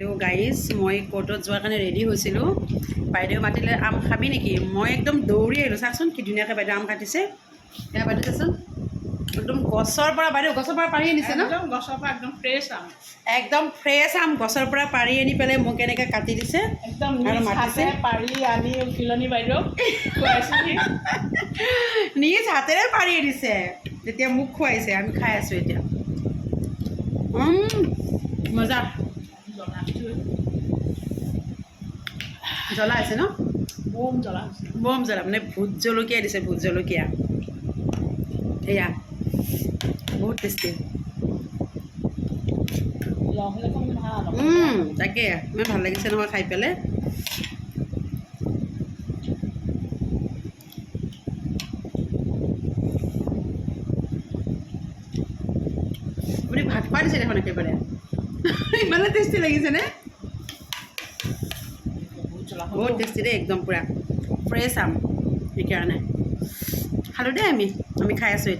Hello' guys, মই কোৰ্টত যোৱাৰ কাৰণে ৰেডি হৈছিলোঁ। বাইদেউ মাতিলে আম খাবি নেকি? মই একদম দৌৰি আহিলোঁ। চাচোন কি ধুনীয়াকৈ বাইদেউ আম কাটিছে। এয়া বাইদেউ চাচোন, একদম গছৰ পৰা বাইদেউ গছৰ পৰা পাৰি আনিছে ন? গছৰ পৰা একদম ফ্ৰেছ আম, একদম ফ্ৰেছ আম গছৰ পৰা পাৰি আনি পেলাই মোক এনেকৈ কাটি দিছে একদম আৰু নিজ মাতিছে। হাতে পাৰি আনি তিলনি বাইদেউ খুৱাইছেহি। নিজ হাতেৰে পাৰি আনিছে, তেতিয়া মোক খুৱাইছে। আমি খাই আছোঁ এতিয়া। মজা। জ্বলা আছে ন? বম জ্বলা হৈছে। বম জ্বলা, মানে ভোট জলকীয়া দিছে, ভোট জলকীয়া। এয়া বহুত টেষ্টি। লগ হ'লে ভাল। তাকে ইমান ভাল লাগিছে নহয় খাই পেলাই। আপুনি ভাত খোৱা দিছে দেখোন একেবাৰে। ইমানে টেষ্টি লাগিছেনে? বহুত টেষ্টি দেই, একদম পূৰা ফ্ৰেছ আম। সেইকাৰণে খালোঁ দেই আমি খাই আছোঁ এতিয়া।